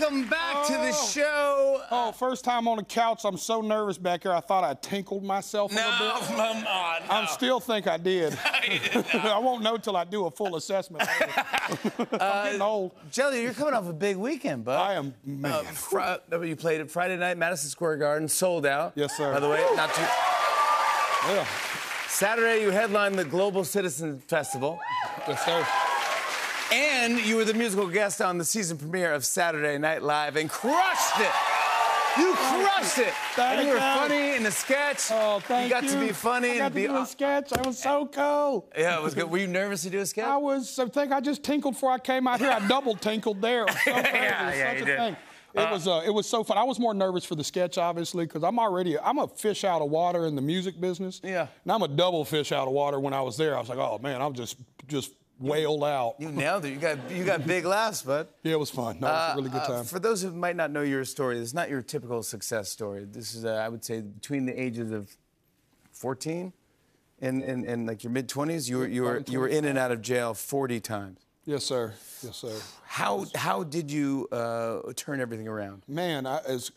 Welcome back to the show. Oh, first time on the couch. I'm so nervous back here. I thought I tinkled myself a little bit. No, come on. No. I still think I did. I won't know till I do a full assessment. I'm getting old. Jelly, you're coming off a big weekend, bud. I am, man. You played it Friday night, Madison Square Garden, sold out. Yes, sir. By the way, not too... Yeah. Saturday, you headlined the Global Citizen Festival. Yes, sir. And you were the musical guest on the season premiere of Saturday Night Live and crushed it. You crushed it. And you were funny in the sketch. Oh, thank you. You got to be funny. I got to do a sketch. That was so cool. Yeah, it was good. Were you nervous to do a sketch? I think I just tinkled before I came out here. I double tinkled there. It was so crazy. Yeah, you did. It was so fun. I was more nervous for the sketch, obviously, because I'm a fish out of water in the music business. Yeah. And I'm a double fish out of water when I was there. I was like, oh, man, I'm just wailed out. You nailed it. You got big laughs, bud. Yeah, it was fun. No, it was a really good time. For those who might not know your story, this is not your typical success story. This is, I would say, between the ages of 14 and like your mid-20s, you were in and out of jail 40 times. Yes, sir. Yes, sir. How did you turn everything around? Man, as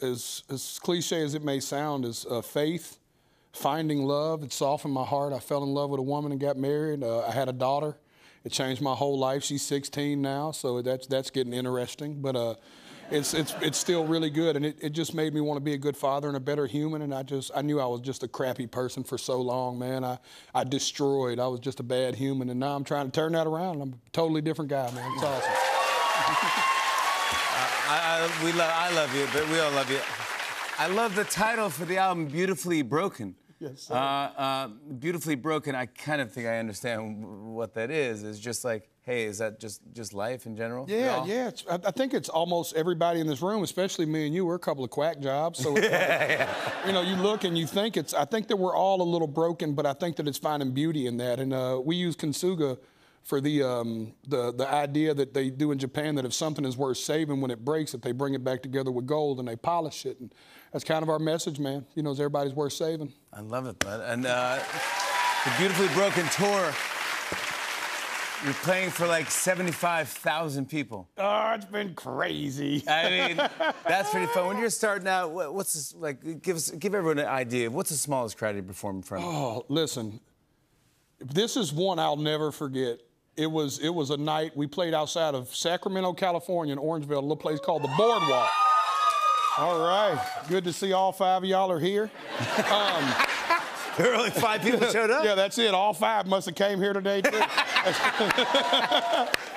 cliche as it may sound, is faith, finding love. It softened my heart. I fell in love with a woman and got married. I had a daughter. It changed my whole life. She's 16 now, so that's getting interesting. But it's still really good, and it just made me want to be a good father and a better human. And I knew I was just a crappy person for so long, man. I destroyed. I was just a bad human, and now I'm trying to turn that around. I'm a totally different guy, man. It's awesome. I love you, but we all love you. I love the title for the album, Beautifully Broken. Yes, sir. Beautifully Broken, I kind of think I understand what that is. It's just like, hey, is that just life in general? Yeah, yeah. I think it's almost everybody in this room, especially me and you. We're a couple of quack jobs. So, you know, you look and you think I think that we're all a little broken, but I think that it's finding beauty in that. And we use Kintsugi for the idea that they do in Japan, that if something is worth saving, when it breaks, that they bring it back together with gold and they polish it. And that's kind of our message, man. You know, everybody's worth saving. I love it, bud. And the Beautifully Broken tour, you're playing for like 75,000 people. Oh, it's been crazy. I mean, that's pretty fun. When you're starting out, what's this, like? Give everyone an idea of what's the smallest crowd you perform in front of? Oh, listen, this is one I'll never forget. It was a night we played outside of Sacramento, California, in Orangeville, a little place called the Boardwalk. All right, good to see all 5 of y'all are here. There were only 5 people showed up? Yeah, that's it. All 5 must have came here today, too.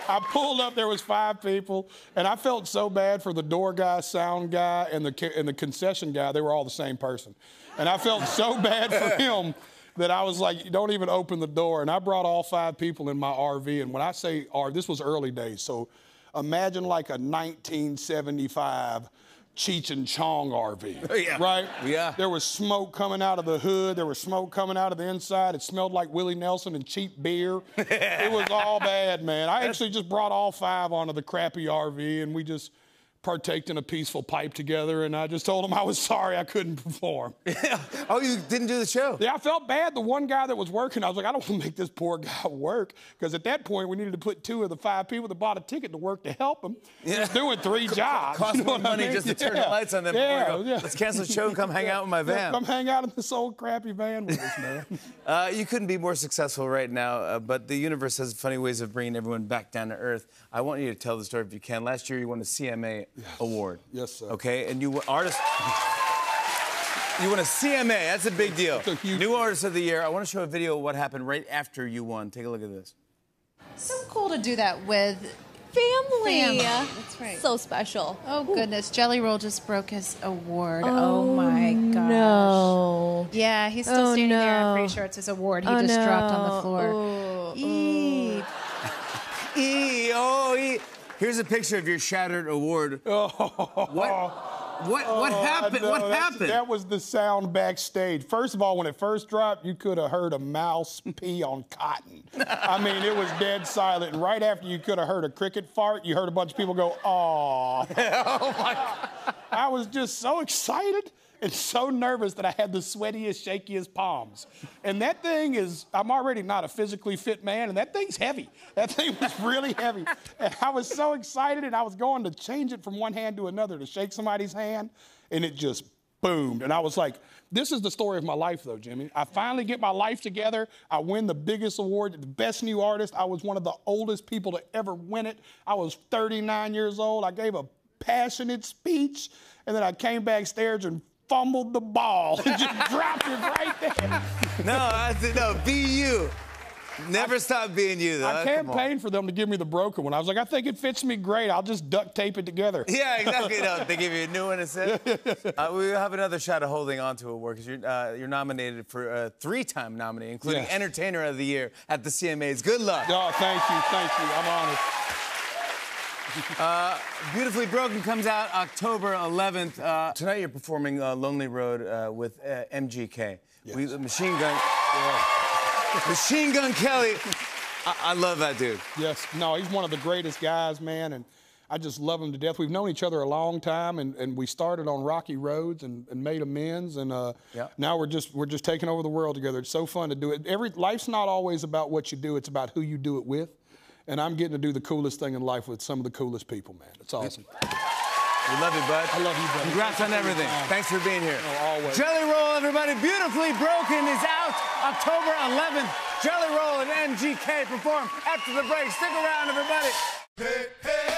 I pulled up, there was 5 people, and I felt so bad for the door guy, sound guy, and the concession guy. They were all the same person. And I felt so bad for him that I was like, don't even open the door. And I brought all 5 people in my RV. And when I say RV, this was early days. So imagine like a 1975 Cheech and Chong RV, yeah. right? Yeah. There was smoke coming out of the hood. There was smoke coming out of the inside. It smelled like Willie Nelson and cheap beer. It was all bad, man. I actually just brought all 5 onto the crappy RV, and we just partaked in a peaceful pipe together, and I just told him I was sorry I couldn't perform. Oh, you didn't do the show? Yeah, I felt bad. The one guy that was working, I was like, I don't want to make this poor guy work, because at that point, we needed to put 2 of the 5 people that bought a ticket to work to help him. Yeah. He was doing 3 jobs. Cost more money just to turn the lights on them. Yeah, Let's cancel the show and come hang out in my van. Yeah, come hang out in this old crappy van with us, man. You couldn't be more successful right now, but the universe has funny ways of bringing everyone back down to earth. I want you to tell the story if you can. Last year, you won a CMA award. Yes, sir. Okay, and you won artist. You won a CMA. That's a big deal. New Artist of the Year. I want to show a video of what happened right after you won. Take a look at this. So cool to do that with family. That's right. So special. Oh, goodness. Jelly Roll just broke his award. Oh my gosh. No. Yeah, he's still standing there. I'm no. pretty sure it's his award. He just dropped on the floor. Oh, Eee. Here's a picture of your shattered award. What happened? No, what happened? That was the sound backstage. First of all, when it first dropped, you could have heard a mouse pee on cotton. I mean, it was dead silent. And right after you could have heard a cricket fart, you heard a bunch of people go, "Aw." Oh, my God. I was just so excited. and so nervous that I had the sweatiest, shakiest palms. And that thing is, I'm already not a physically fit man, and that thing's heavy. That thing was really heavy. And I was so excited, and I was going to change it from one hand to another to shake somebody's hand, and it just boomed. And I was like, this is the story of my life, though, Jimmy. I finally get my life together. I win the biggest award, the best new artist. I was one of the oldest people to ever win it. I was 39 years old. I gave a passionate speech, and then I came backstage and fumbled the ball and just dropped it right there. No, be you. Never stop being you, though. I campaigned for them to give me the broken one. I was like, I think it fits me great. I'll just duct tape it together. Yeah, exactly. No, they give you a new one instead. We have another shot of holding on to a award because you're nominated for a 3-time nominee, including Entertainer of the Year at the CMAs. Good luck. Oh, thank you. I'm honored. Beautifully Broken comes out October 11th. Tonight you're performing Lonely Road with MGK. Yes. Machine Gun. Machine Gun Kelly. I love that dude. Yes. No, he's one of the greatest guys, man, and I just love him to death. We've known each other a long time, and we started on rocky roads and made amends, and now we're just taking over the world together. It's so fun to do it. Life's not always about what you do. It's about who you do it with. And I'm getting to do the coolest thing in life with some of the coolest people, man. It's awesome. We love you, bud. I love you, buddy. Congrats on everything. Thanks for being here. Oh, always. Jelly Roll, everybody. Beautifully Broken is out October 11th. Jelly Roll and MGK perform after the break. Stick around, everybody. Hey, hey.